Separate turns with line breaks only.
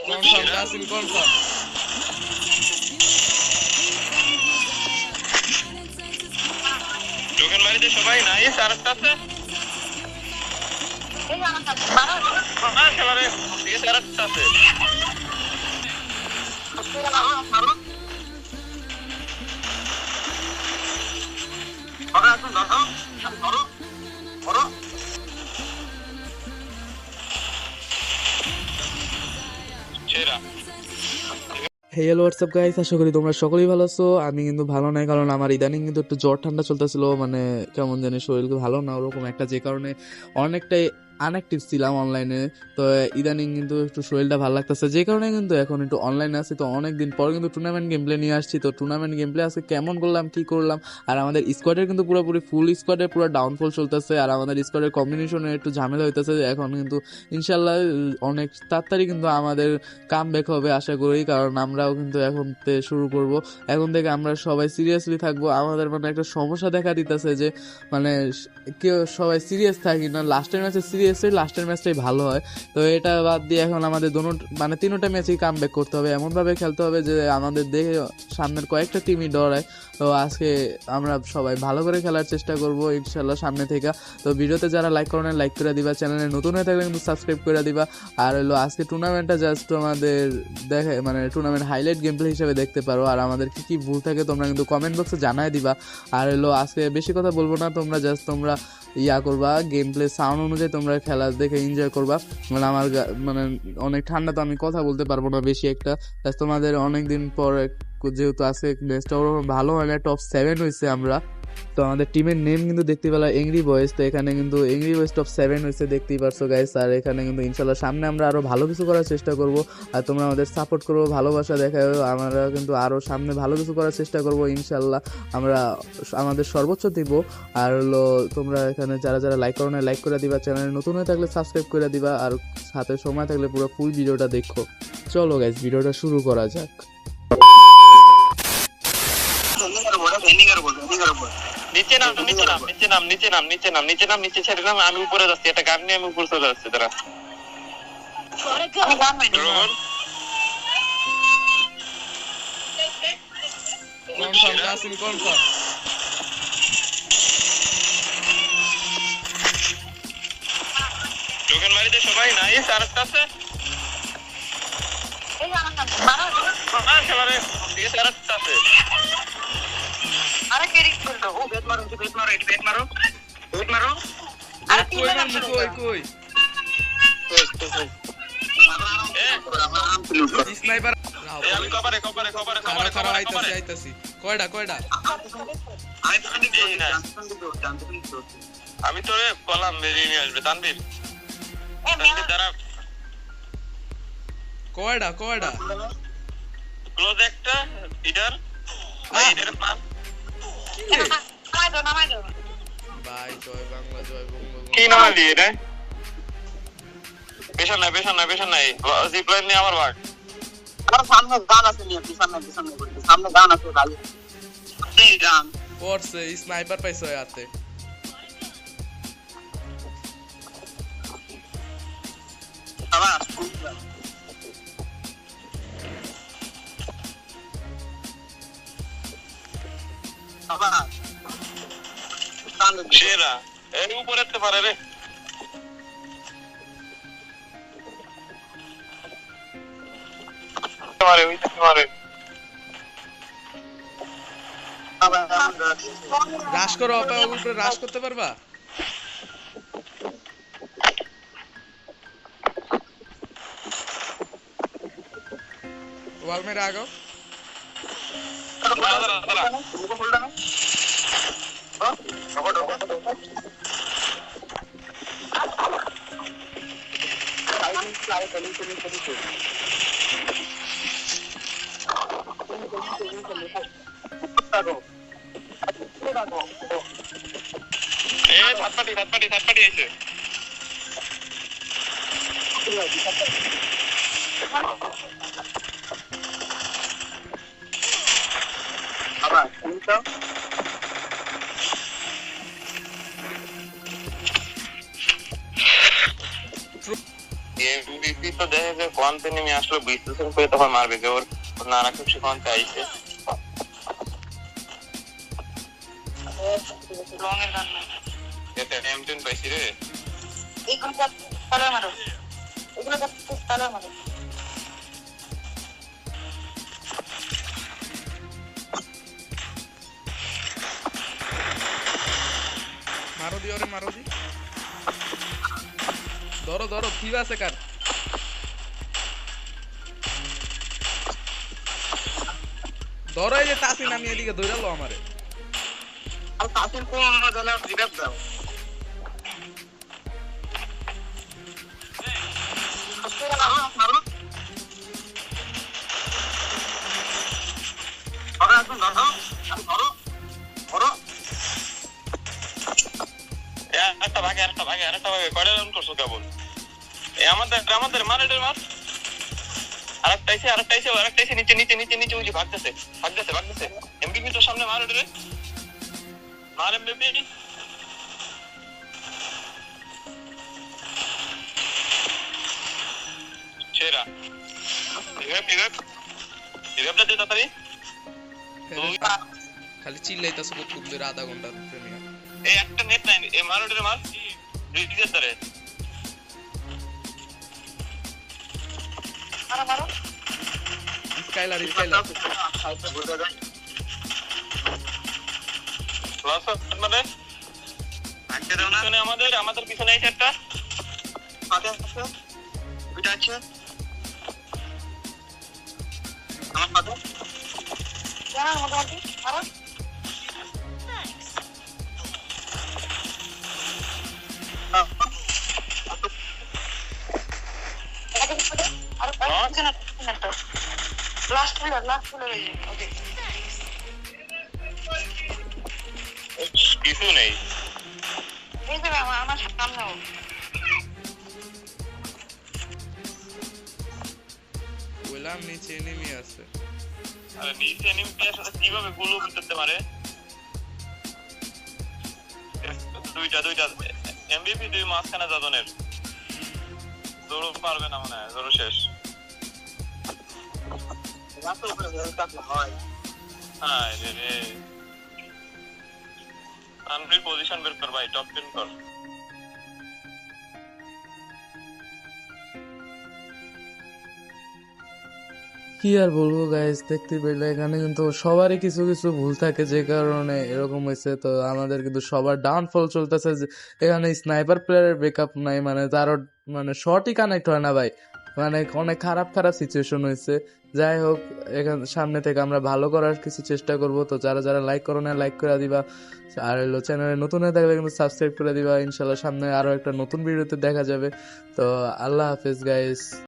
Confirm Rachin confirm.
দোকান বাড়িতে সবাই নাই, আরেকটা আছে একেবারে আরেকটা আছে।
হে হ্যালো হোয়াটসঅ্যাপ গাইস, আশা করি তোমরা সকলেই ভালো আছো। আমি কিন্তু ভালো নাই, কারণ আমার ইদানিং কিন্তু একটু জ্বর ঠান্ডা চলতেছিল, মানে কেমন জানি শরীর ভালো না ওরকম একটা, যে কারণে অনেকটাই আনঅ্যাক্টিভ ছিলাম অনলাইনে। তো ইদানিং কিন্তু একটু শরীরটা ভালো লাগতেছে, যে কারণে কিন্তু এখন একটু অনলাইনে আছি। তো অনেকদিন পর কিন্তু টুর্নামেন্ট গেম প্লে নিয়ে আসছি। তো টুর্নামেন্ট গেম প্লে আজকে কেমন করলাম কি করলাম, আর আমাদের স্কোয়াডের কিন্তু পুরোপুরি ফুল স্কোয়াডের পুরো ডাউনফল চলতেছে, আর আমাদের স্কোয়াডের কম্বিনেশনে একটু ঝামেলা হইতেছে। এখন কিন্তু ইনশাল্লাহ অনেক তাড়াতাড়ি কিন্তু আমাদের কাম ব্যাক হবে আশা করি, কারণ আমরাও কিন্তু এখন থেকে শুরু করব। এখন থেকে আমরা সবাই সিরিয়াসলি থাকবো। আমাদের মানে একটা সমস্যা দেখা দিতেছে যে মানে কেউ সবাই সিরিয়াস থাকি না, লাস্টের ম্যাচে সিরিয়াস হই, লাস্টের ম্যাচটাই ভালো হয়। তো এটা বাদ দিয়ে এখন আমাদের মানে তিনোটা ম্যাচেই কাম ব্যাক করতে হবে, এমনভাবে খেলতে হবে যে আমাদের দেখে সামনের কয়েকটা টিমই ডরায়। তো আজকে আমরা সবাই ভালো করে খেলার চেষ্টা করব ইনশাল্লাহ সামনে থেকে। তো ভিডিওতে যারা লাইক করেন লাইক করে দিবা, চ্যানেলে নতুন হয়ে থাকলে কিন্তু সাবস্ক্রাইব করে দিবা। আর হলো আজকে টুর্নামেন্টটা জাস্ট আমাদের দেখে মানে টুর্নামেন্ট হাইলাইট গেম প্লে হিসেবে দেখতে পারো। আর আমাদের কী কী ভুল থাকে তোমরা কিন্তু কমেন্ট বক্সে জানাই দিবা। আর হলো আজকে বেশি কথা বলবো না, তোমরা জাস্ট তোমরা করবা গেম প্লে সাউন্ড অনুযায়ী তোমরা খেলা দেখে এনজয় করবা। মানে আমার মানে অনেক ঠান্ডা, তো আমি কথা বলতে পারবো না বেশি একটা। তোমাদের অনেক দিন পর যেহেতু আজকে ম্যাচটা ভালো হয় না, টপ 7 হয়েছে আমরা। তো আমাদের টিমের নেম কিন্তু দেখতে পেলাম এংরি বয়েজ। তো এখানে কিন্তু এংরি বয়েজ টপ 7 হয়েছে, দেখতেই পারছো গাইস। আর এখানে কিন্তু ইনশাল্লাহ সামনে আমরা আরও ভালো কিছু করার চেষ্টা করব। আর তোমরা আমাদের সাপোর্ট করবো, ভালোবাসা দেখাও। আমরা কিন্তু আরও সামনে ভালো কিছু করার চেষ্টা করব ইনশাল্লাহ। আমরা আমাদের সর্বোচ্চ দিব। আর হলো তোমরা এখানে যারা যারা লাইক করো না লাইক করে দিবা, চ্যানেলে নতুন হয়ে থাকলে সাবস্ক্রাইব করে দিবা, আর সাথে সময় থাকলে পুরো ফুল ভিডিওটা দেখো। চলো গাইস ভিডিওটা শুরু করা যাক।
নিচে নাম নিচে নাম নিচে নাম নিচে নাম নিচে নাম নিচে নাম নিচে ছেড়ে নাম, আমি উপরে যাচ্ছি, একটা গান নিয়ে আমি উপরে চলে যাচ্ছি। তারা
কনফার্ম রাসিন কনফার্ম।
দোকান বাড়িতে সবাই নাই, আরেকটা আছে একেবারে আরেকটা আছে। আরে কেরি খেলতো, ও বেট মারো বেট মারো বেট মারো বেট মারো।
আরে কই না কই কই স্নাইপার
আমি কভারে কভারে কভারে
কভারে কভারে আইতাছি। কয়টা কয়টা
আমি তো বললাম বেরিয়ে নিয়ে আসবে তানভীর। তারা
কয়টা কয়টা
ক্লোজ একটা ইডার ইডার পাস নামাই দাও
ভাই। জয় বাংলা জয় বঙ্গবন্ধু।
কি নাম দিয়ে রে? পেছন নাই পেছন নাই পেছন নাই, জিপ লাইন নিয়ে আমার ভাগ।
আর সামনে গান আছে, নিয়ে পিছনে পিছনে বলতে সামনে গান আছে ভালো এই গান
পড়ছে স্নাইপার পাইছো হাতে।
আবার আবার সামনে
সেরা এই উপরে তে পারে রে। মারে ওই মারে
আবার
রাশ করো, অপা উপরে রাশ করতে পারবা? ওয়াল মেরে আগো।
দাঁড়া দাঁড়া দাঁড়া
মুখো ফুলটা না হ্যাঁ ঢোকো ঢোকো সাইড স্লাইড চলি চলি চলি
এ থাটপাটি থাটপাটি থাটপাটি এসে
আবার শুনছো
এমবিপি তো দেখে যে কোয়ান্তে নেমে আসলো বিশ্লেষণ করে তখন মারবে যে ওর নানা খুশি কোয়ান্তে আইছে
রঙের গান না
এটা M10 পাইছি রে
এইগুলো তালা মারো এগুলো তালা মারো
মারো দি ওরে মারো দি ধরো ধরো থিবা আছে কার ধরো এই যে তাসিন আমি এদিকে ধরে লো আমারে
আর তাসির কোন জানা রিভাইভ দাও মারো আরে এখন ধরো ধরো ধরো
একটা ভাগে কয়টা রাউন্ড করছো কেবল আমাদের মারেডের মার আরেকটা আইছে নিচে উঠে ভাগতেছে এমবিপি তো সামনে মার রে মার এমবিপি সেরা রিভাইভটা দে তাড়াতাড়ি
খালি চিল্লাইতাছে খুব ধরে আধা ঘন্টা প্রিমিয়ার
এই একটা নেট নাই এই মারোডের মার রিডিজের ধরে
মারো
স্কাইলার
সাইডে ঘুরে যায়
ক্লাস মানে আজকে দাও না আমাদের পিছনে আছে একটা
সাথে আছে দুইটা আছে আমার সাথে জানা মোটামুটি মারো লাস্ট ফুলার ওকে
কিছু নেই
এই যে আমার সামনে
বললাম নিচে এনিমি আছে
আরে নিচে এনিমি আসলে কিভাবে গুলো করতে পারে দুইটা এমবিপি দুই মাঝখানে যাদনের দৌড় পারবে না মনে হয় দৌড় শেষ
রাস্তার উপরে হেলকাটলা হয়
হ্যাঁ রে আনফ্রি পজিশন বের কর ভাই টপ 10 কর
কি আর বলবো গাইস, দেখতে পেলে এখানে কিন্তু সবারই কিছু কিছু ভুল থাকে যে কারণে এরকম হয়েছে। তো আমাদের কিন্তু সবার ডাউনফল চলতেছে, এখানে স্নাইপার প্লেয়ারের ব্যাকআপ নাই, মানে তারও মানে শর্টই কানেক্ট হয় না ভাই, মানে অনেক খারাপ সিচুয়েশন হয়েছে। যাই হোক, এখান সামনে থেকে আমরা ভালো করার কিছু চেষ্টা করব। তো যারা যারা লাইক করো না লাইক করে দিবা, আর হলো চ্যানেলে নতুন হয়ে থাকলে কিন্তু সাবস্ক্রাইব করে দিবা। ইনশাল্লাহ সামনে আরো একটা নতুন ভিডিওতে দেখা যাবে। তো আল্লাহ হাফেজ গাইস।